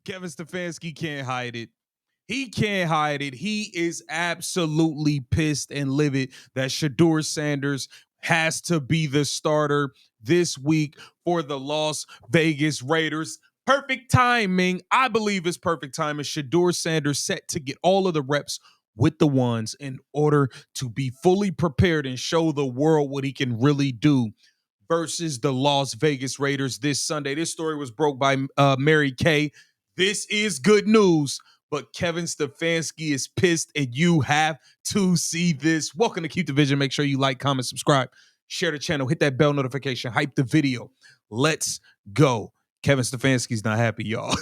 Kevin Stefanski can't hide it. He can't hide it. He is absolutely pissed and livid that Shedeur Sanders has to be the starter this week for the Las Vegas Raiders. Perfect timing. I believe it's perfect timing. Shedeur Sanders set to get all of the reps with the ones in order to be fully prepared and show the world what he can really do versus the Las Vegas Raiders this Sunday. This story was broke by Mary Kay. This is good news, but Kevin Stefanski is pissed, and you have to see this. Welcome to Keep the Vision. Make sure you like, comment, subscribe, share the channel, hit that bell notification, hype the video. Let's go. Kevin Stefanski's not happy, y'all.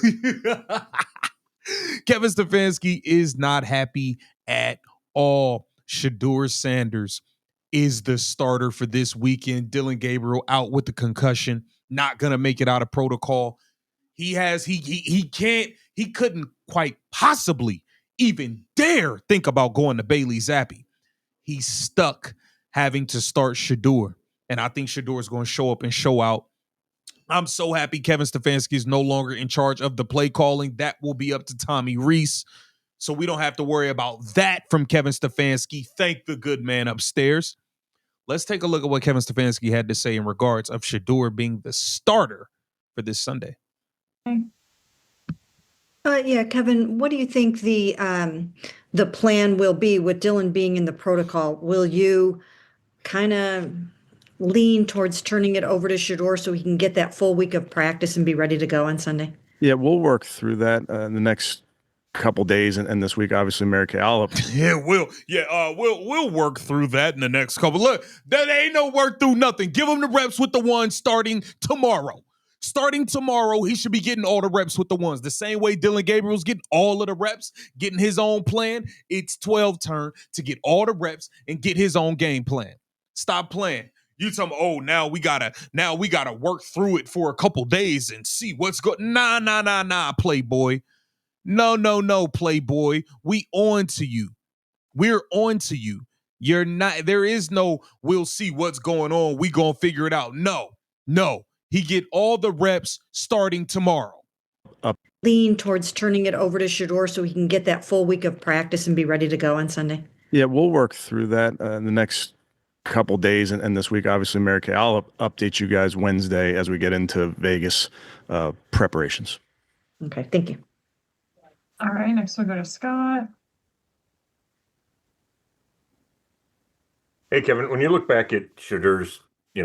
Kevin Stefanski is not happy at all. Shedeur Sanders is the starter for this weekend. Dylan Gabriel out with the concussion, not gonna make it out of protocol. He couldn't quite possibly even dare think about going to Bailey's Zappy. He's stuck having to start Shedeur, and I think Shedeur is going to show up and show out. I'm so happy Kevin Stefanski is no longer in charge of the play calling. That will be up to Tommy Rees, so we don't have to worry about that from Kevin Stefanski. Thank the good man upstairs. Let's take a look at what Kevin Stefanski had to say in regards of Shedeur being the starter for this Sunday. Yeah, Kevin, what do you think the plan will be with Dylan being in the protocol? Will you kind of lean towards turning it over to Shedeur so he can get that full week of practice and be ready to go on Sunday? Yeah, we'll work through that in the next couple days and this week. Obviously, Mary Kay. We'll work through that in the next couple. Look, that ain't no work through nothing. Give him the reps with the ones starting tomorrow. Starting tomorrow, he should be getting all the reps with the ones. The same way Dylan Gabriel's getting all of the reps, getting his own plan. It's 12 turn to get all the reps and get his own game plan. Stop playing. You tell me, oh, now we gotta work through it for a couple days and see what's going. Nah, Playboy. No, Playboy. We on to you. We're on to you. You're not. There is no. We'll see what's going on. We gonna figure it out. No. He get all the reps starting tomorrow. Lean towards turning it over to Shedeur so he can get that full week of practice and be ready to go on Sunday. Yeah, we'll work through that in the next couple days and this week. Obviously, Mary Kay. I'll update you guys Wednesday as we get into Vegas preparations. Okay, thank you. All right, next we'll go to Scott. Hey, Kevin, when you look back at Shedeur's,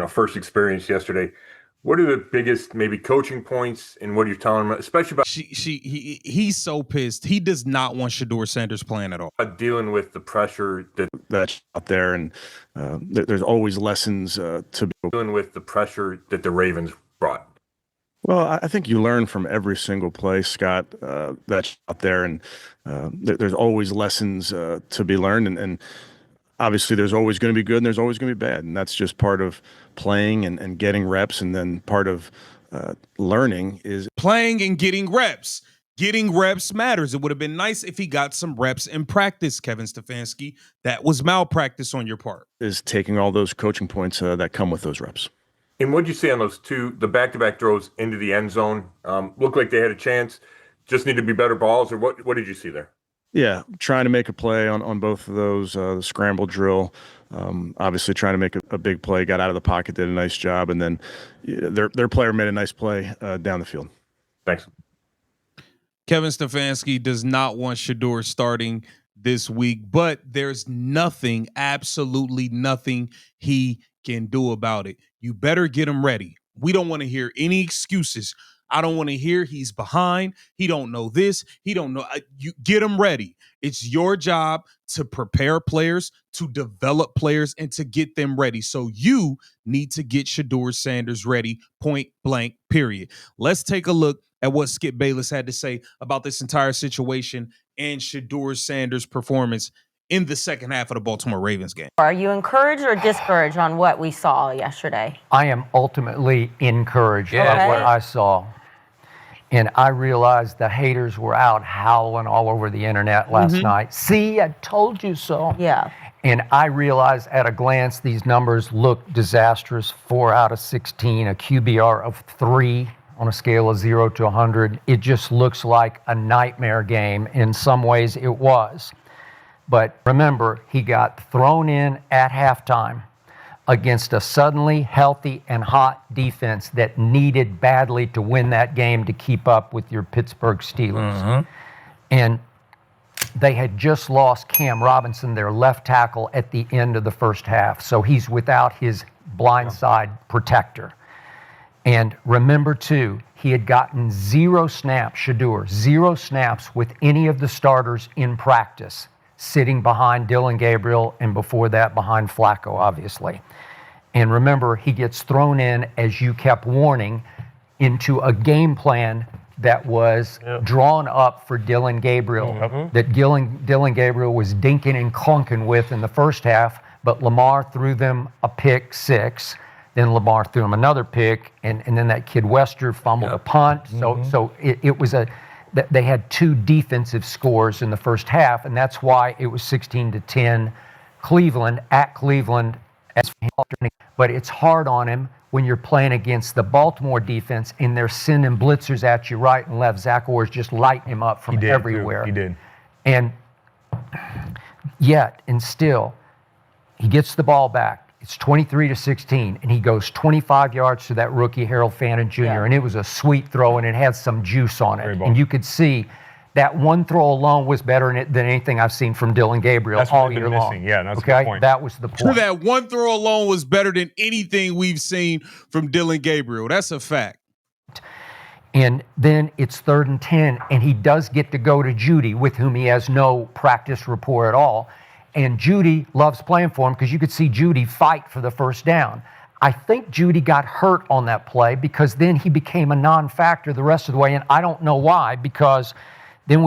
first experience yesterday, what are the biggest maybe coaching points and what are you telling him, especially about he's so pissed. He does not want Shedeur Sanders playing at all. Dealing with the pressure that's out there, and there's always lessons to be dealing with the pressure that the Ravens brought. Well, I think you learn from every single play, Scott, that's out there, and there's always lessons to be learned, and obviously there's always going to be good and there's always going to be bad, and that's just part of playing and getting reps, and then part of learning is playing and getting reps. Getting reps matters. It would have been nice if he got some reps in practice, Kevin Stefanski. That was malpractice on your part. Is taking all those coaching points that come with those reps. And what did you see on those the back-to-back throws into the end zone? Looked like they had a chance, just need to be better balls, or what did you see there? Yeah, trying to make a play on both of those, the scramble drill, obviously trying to make a big play, got out of the pocket, did a nice job, and then their player made a nice play down the field. Thanks. Kevin Stefanski does not want Shedeur starting this week, but there's nothing, absolutely nothing he can do about it. You better get him ready. We don't want to hear any excuses. I don't want to hear he's behind. He don't know this. He don't know. You get him ready. It's your job to prepare players, to develop players, and to get them ready. So you need to get Shedeur Sanders ready, point blank, period. Let's take a look at what Skip Bayless had to say about this entire situation and Shedeur Sanders' performance in the second half of the Baltimore Ravens game. Are you encouraged or discouraged on what we saw yesterday? I am ultimately encouraged by what I saw. And I realized the haters were out howling all over the internet last night. See, I told you so. Yeah. And I realized at a glance these numbers look disastrous. 4 out of 16, a QBR of 3. on a scale of 0 to 100. It just looks like a nightmare game. In some ways, it was. But remember, he got thrown in at halftime against a suddenly healthy and hot defense that needed badly to win that game to keep up with your Pittsburgh Steelers. And they had just lost Cam Robinson, their left tackle, at the end of the first half. So he's without his blindside protector. And remember, too, he had gotten 0 snaps, Shedeur, 0 snaps with any of the starters in practice, sitting behind Dylan Gabriel and before that behind Flacco, obviously. And remember, he gets thrown in, as you kept warning, into a game plan that was drawn up for Dylan Gabriel, that Dylan Gabriel was dinking and clunking with in the first half, but Lamar threw them a pick 6. Then Lamar threw him another pick, and then that kid Wester fumbled a punt. So it was they had 2 defensive scores in the first half, and that's why it was 16-10 Cleveland at Cleveland. But it's hard on him when you're playing against the Baltimore defense and they're sending blitzers at you right and left. Zach Orr's just lighting him up from everywhere. He did. And yet, and still, he gets the ball back. It's 23-16, and he goes 25 yards to that rookie, Harold Fannin Jr., and it was a sweet throw, and it had some juice on it. And you could see that one throw alone was better than anything I've seen from Dylan Gabriel all year long. Yeah, that's a good point. That was the point. That one throw alone was better than anything we've seen from Dylan Gabriel. That's a fact. And then it's 3rd and 10, and he does get to go to Judy, with whom he has no practice rapport at all. And Judy loves playing for him because you could see Judy fight for the first down. I think Judy got hurt on that play because then he became a non-factor the rest of the way, and I don't know why, because then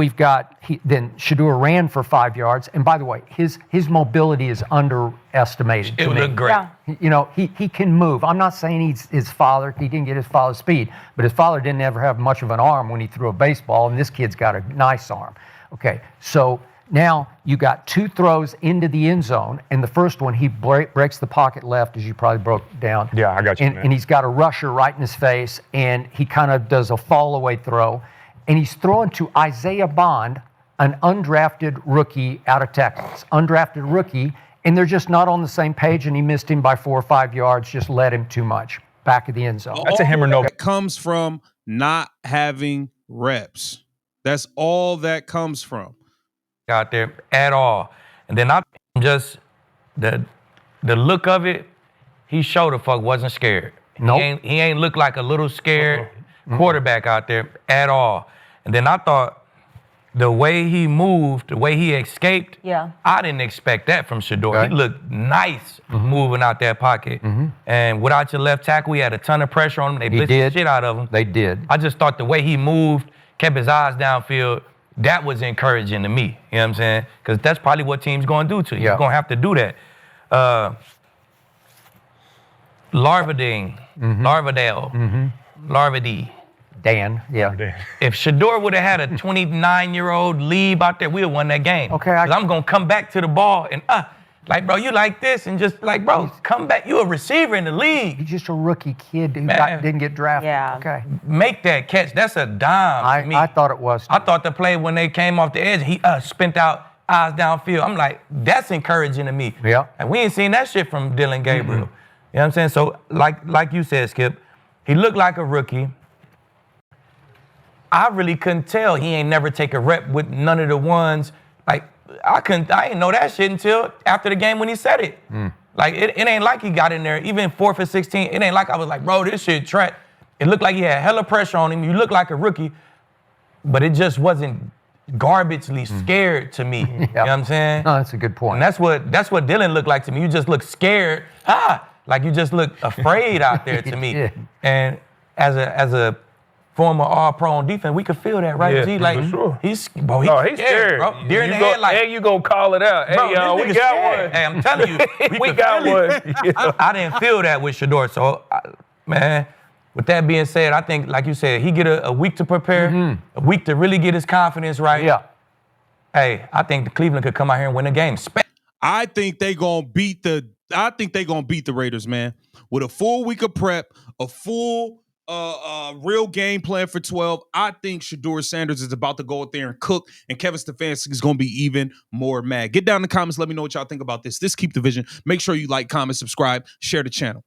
then Shedeur ran for 5 yards. And by the way, his mobility is underestimated. It looked great. Yeah. You know, he can move. I'm not saying he's his father. He didn't get his father's speed, but his father didn't ever have much of an arm when he threw a baseball, and this kid's got a nice arm. Okay, so now you got 2 throws into the end zone, and the first one he breaks the pocket left, as you probably broke down. Yeah, I got you, man. And he's got a rusher right in his face, and he kind of does a fall-away throw, and he's throwing to Isaiah Bond, an undrafted rookie out of Texas. Undrafted rookie, and they're just not on the same page, and he missed him by 4 or 5 yards, just led him too much. Back of the end zone. That's a him or no. That comes from not having reps. That's all that comes from. Out there at all. And then I just the look of it, he showed the fuck wasn't scared. Nope. He ain't look like a little scared quarterback out there at all. And then I thought the way he moved, the way he escaped, I didn't expect that from Shedeur. Right. He looked nice moving out that pocket. And without your left tackle, he had a ton of pressure on him. They blitzed the shit out of him. They did. I just thought the way he moved, kept his eyes downfield, that was encouraging to me. You know what I'm saying? Because that's probably what teams going to do to you. You're going to have to do that. Larvadale, Dan, If Shedeur would have had a 29-year-old leave out there, we would have won that game. Okay, I'm going to come back to the ball and, like, bro, you like this, and just like, bro, come back. You a receiver in the league. He's just a rookie kid who didn't get drafted. Yeah. Okay. Make that catch. That's a dime to me. I thought it was. I thought the play when they came off the edge, he spent out eyes downfield. I'm like, that's encouraging to me. Yeah. And we ain't seen that shit from Dylan Gabriel. You know what I'm saying? So, like you said, Skip, he looked like a rookie. I really couldn't tell he ain't never take a rep with none of the ones. Like, I didn't know that shit until after the game when he said it. Like, it ain't like he got in there, even 4th and 16, it ain't like I was like, bro, this shit track. It looked like he had hella pressure on him. You look like a rookie, but it just wasn't garbagely scared to me. You know what I'm saying? No, that's a good point. And that's what Dylan looked like to me. You just look scared. Like you just look afraid out there to me. did. And as a former All-Pro on defense, we could feel that, right, G? Like, for sure. He's scared, bro. Deer in the headlight. And you gonna call it out. Bro, Hey, y'all, this we nigga got scared. one. Hey, I'm telling you, We got one. I didn't feel that with Shedeur. So, man, with that being said, I think, like you said, he get a week to prepare, a week to really get his confidence right. Yeah. Hey, I think the Cleveland could come out here and win the game. I think they gonna beat the Raiders, man. With a full week of prep, a full real game plan for 12. I think Shedeur Sanders is about to go out there and cook, and Kevin Stefanski is going to be even more mad. Get down in the comments. Let me know what y'all think about this. This Keep the Vision. Make sure you like, comment, subscribe, share the channel.